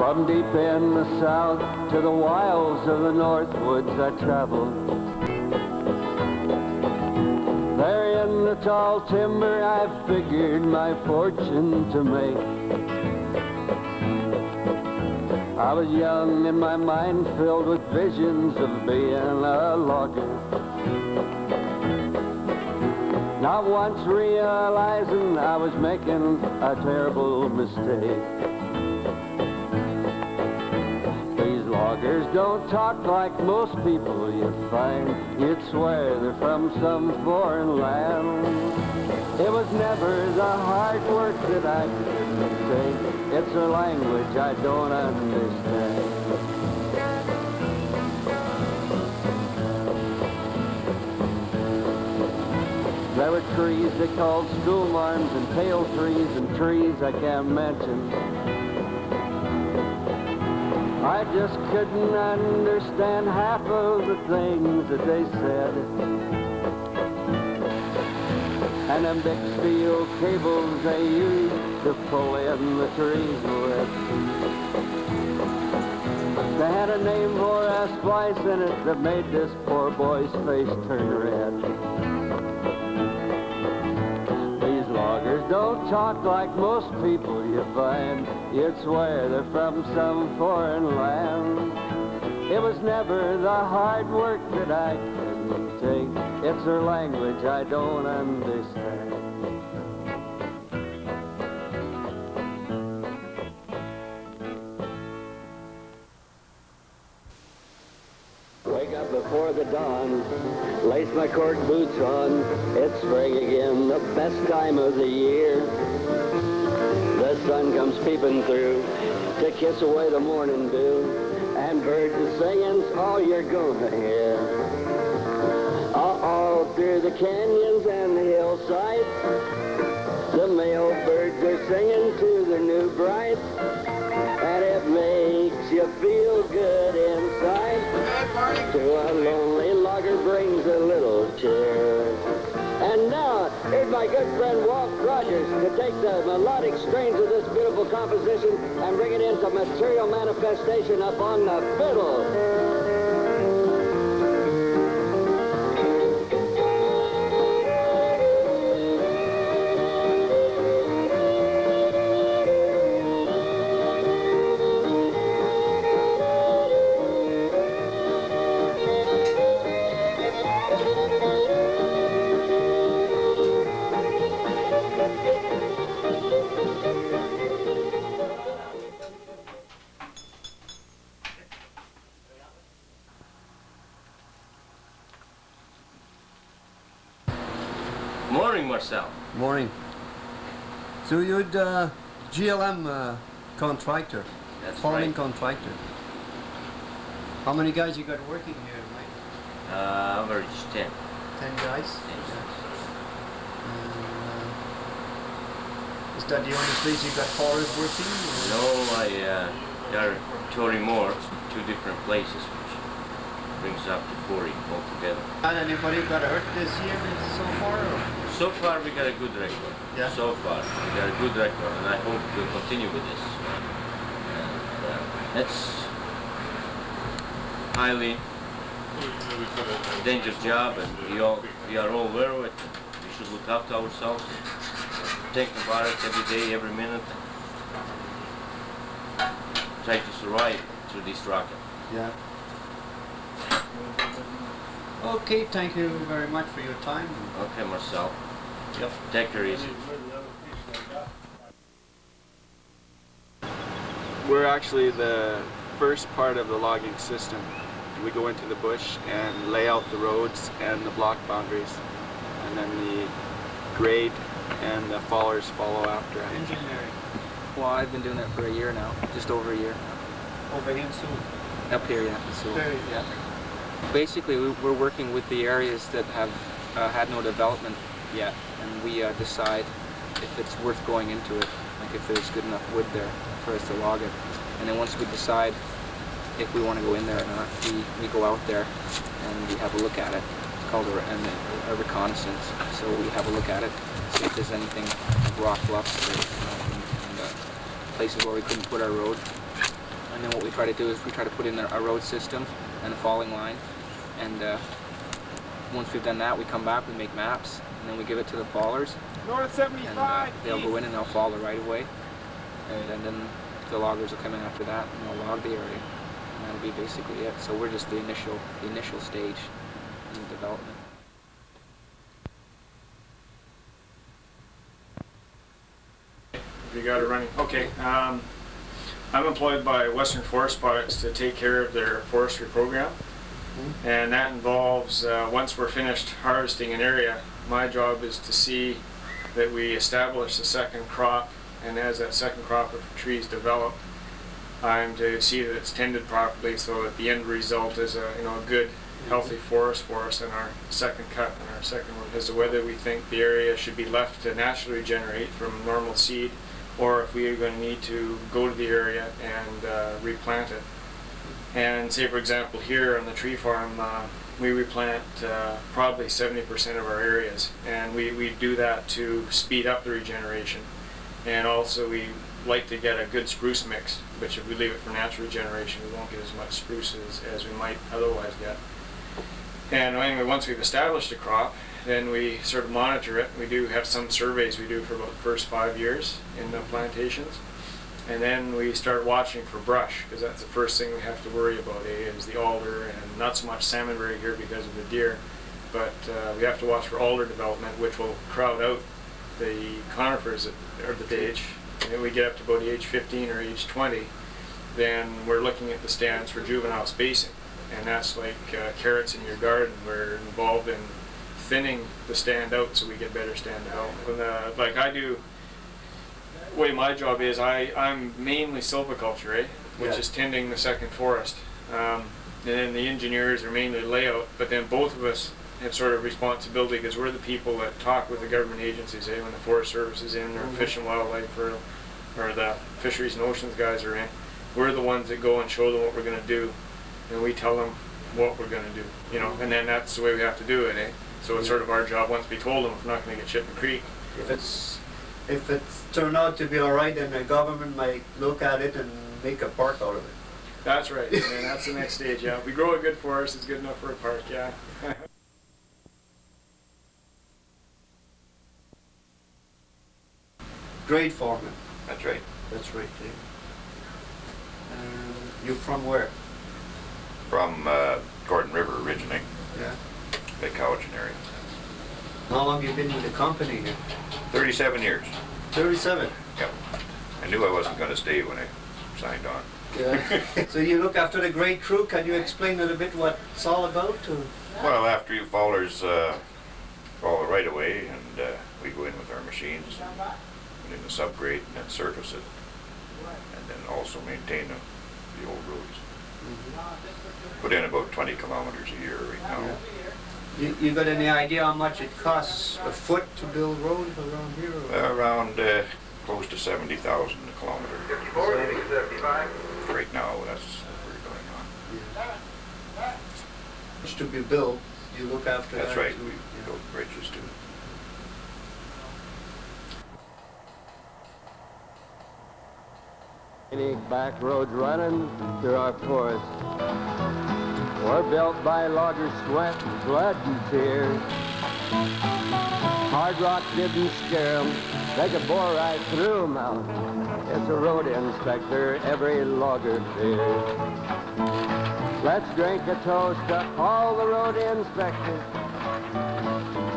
From deep in the south to the wilds of the north woods I traveled. There in the tall timber I figured my fortune to make. I was young and my mind filled with visions of being a logger, not once realizing I was making a terrible mistake. Loggers don't talk like most people you find. You'd swear they're from some foreign land. It was never the hard work that I couldn't take. It's their language I don't understand. There were trees they called school marms and pale trees and trees I can't mention. I just couldn't understand half of the things that they said. And them big steel cables they used to pull in the trees with. They had a name for a splice in it that made this poor boy's face turn red. These loggers don't talk like most people you find. You'd swear they're from some foreign land. It was never the hard work that I couldn't take. It's their language I don't understand. Wake up before the dawn, lace my cork boots on. It's spring again, the best time of the year. The sun comes peeping through to kiss away the morning dew, and birds are singing's all you're gonna hear. All through the canyons and the hillsides, the male birds are singing to their new brides, and it makes you feel good inside. To a lonely logger brings a little cheer. And now, here's my good friend Walt Rogers to take the melodic strains of this beautiful composition and bring it into material manifestation up on the fiddle. Morning, Marcel. Morning. So you're the GLM contractor, That's farming right. contractor. How many guys you got working here, Mike? Average 10. 10 guys? 10 Is that the only place you got forest working? Or? No, I got 2 more, 2 different places, which brings up to 40 altogether. And anybody got hurt this year so far? Or? So far we got a good record. Yeah. So far we got a good record, and I hope we'll continue with this. And it's highly dangerous job, and we are all aware of it. We should look after ourselves, think about it every day, every minute, and try to survive through this rocket. Yeah. Okay, thank you very much for your time. Okay, Marcel. Yep. Take her easy. We're actually the first part of the logging system. We go into the bush and lay out the roads and the block boundaries, and then the grade and the followers follow after. Engineering. Well, I've been doing it for a year now, just over a year. Over here in Sioux. Up here, yeah. So, Very, yeah. Basically, we're working with the areas that have had no development yet, and we decide if it's worth going into it, like if there's good enough wood there for us to log it. And then once we decide if we want to go in there or not, we go out there and we have a look at it. It's called a reconnaissance. So we have a look at it, see if there's anything like rock bluffs or and places where we couldn't put our road. And then what we try to do is we try to put in a road system and a falling line. And once we've done that, we come back, we make maps, and then we give it to the fallers. North 75! And they'll go in and they'll fall the right of way. And then the loggers will come in after that and they'll log the area. And that'll be basically it. So we're just the initial stage in the development. You got it running. Okay. I'm employed by Western Forest Products to take care of their forestry program. And that involves, once we're finished harvesting an area, my job is to see that we establish the second crop, and as that second crop of trees develop, I'm to see that it's tended properly so that the end result is a good, healthy forest for us in our second cut and our second one, as to whether we think the area should be left to naturally regenerate from normal seed, or if we are going to need to go to the area and replant it. And say, for example, here on the tree farm, we replant probably 70% of our areas, and we do that to speed up the regeneration. And also we like to get a good spruce mix, which if we leave it for natural regeneration, we won't get as much spruce as we might otherwise get. And anyway, once we've established a crop, then we sort of monitor it. We do have some surveys we do for about the first 5 years in the plantations. And then we start watching for brush, because that's the first thing we have to worry about, is the alder, and not so much salmonberry here because of the deer, but we have to watch for alder development, which will crowd out the conifers at the age. And then we get up to about age 15 or age 20, then we're looking at the stands for juvenile spacing. And that's like carrots in your garden. We're involved in thinning the stand out so we get better stand development. And, like I do, the way my job is, I'm mainly silviculture, which is tending the second forest. And then the engineers are mainly layout, but then both of us have sort of responsibility because we're the people that talk with the government agencies, when the Forest Service is in, or Fish and Wildlife, or the Fisheries and Oceans guys are in. We're the ones that go and show them what we're going to do, and we tell them what we're going to do, and then that's the way we have to do it, So it's sort of our job, once we told them, if we're not going to get shit in the creek. If it's turned out to be all right, then the government might look at it and make a park out of it. That's right, and that's the next stage, yeah. If we grow a good forest, it's good enough for a park, yeah. Grade foreman. That's right. That's right, Dave. You're from where? From Gordon River originally, Yeah. Lake Cowichan area. How long have you been with the company here? 37 years. 37. Yep. I knew I wasn't going to stay when I signed on. Yeah. So you look after the great crew. Can you explain a little bit what it's all about? Well, after you fallers fall right away, and we go in with our machines, and put in the subgrade, and then surface it, and then also maintain the old roads. Put in about 20 kilometers a year right now. Yeah. You got any idea how much it costs a foot to build roads around here? Around close to 70,000 a kilometer. 54, 75. Right now, that's what we're going on. Yeah. Much to be built, you look after that. That's right. Too. We Yeah. build bridges too. Scenic back roads running through our forest were built by loggers' sweat, blood, and tears. Hard rock didn't scare 'em, they could bore right through 'em out. It's a road inspector every logger fears. Let's drink a toast to all the road inspectors.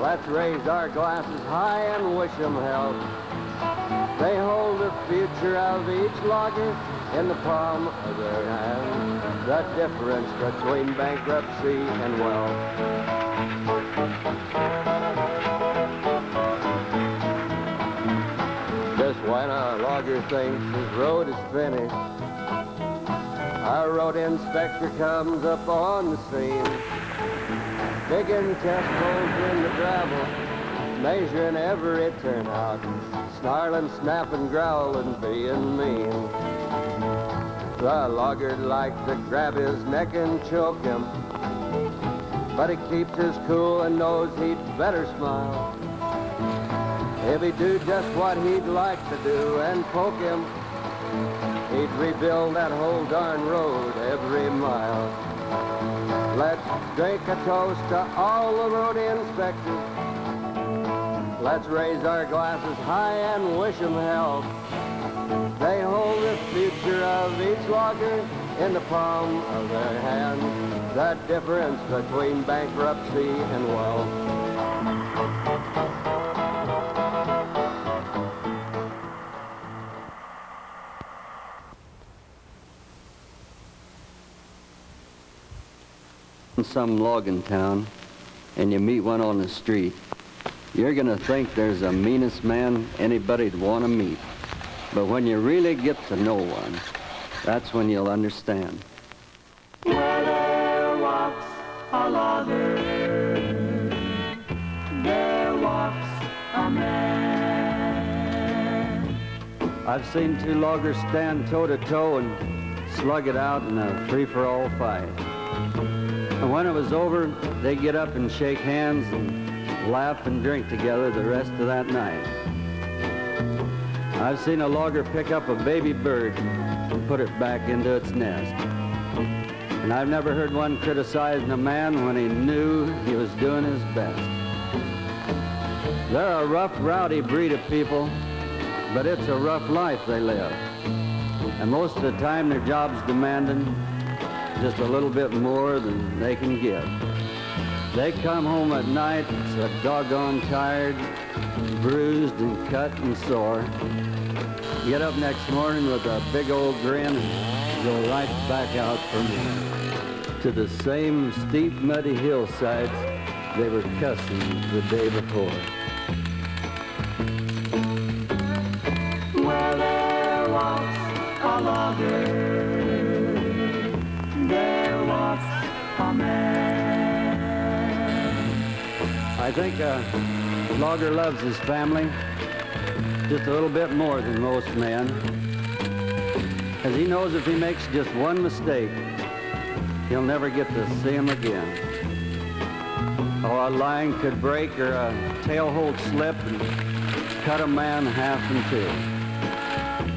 Let's raise our glasses high and wish 'em health. They hold the future of each logger in the palm of their hand. The difference between bankruptcy and wealth. Just when a logger thinks his road is finished, our road inspector comes up on the scene, digging test holes in the gravel, measuring every turnout, snarling, snapping, growling, being mean. The logger'd like to grab his neck and choke him, but he keeps his cool and knows he'd better smile. If he'd do just what he'd like to do and poke him, he'd rebuild that whole darn road every mile. Let's drink a toast to all the road inspectors. Let's raise our glasses high and wish them health. They hold the future of each logger in the palm of their hand. The difference between bankruptcy and wealth. In some logging town, and you meet one on the street, you're gonna think there's the meanest man anybody'd want to meet. But when you really get to know one, that's when you'll understand. Where there walks a logger, there walks a man. I've seen two loggers stand toe-to-toe and slug it out in a free-for-all fight. And when it was over, they'd get up and shake hands and laugh and drink together the rest of that night. I've seen a logger pick up a baby bird and put it back into its nest. And I've never heard one criticizing a man when he knew he was doing his best. They're a rough, rowdy breed of people, but it's a rough life they live. And most of the time their job's demanding just a little bit more than they can give. They come home at night so doggone tired, bruised and cut and sore. Get up next morning with a big old grin and go right back out to the same steep, muddy hillsides they were cussing the day before. Well, there walks a logger, there walks a man. I think a logger loves his family just a little bit more than most men, as he knows if he makes just one mistake, he'll never get to see him again. Oh, a line could break or a tailhold slip and cut a man half in two.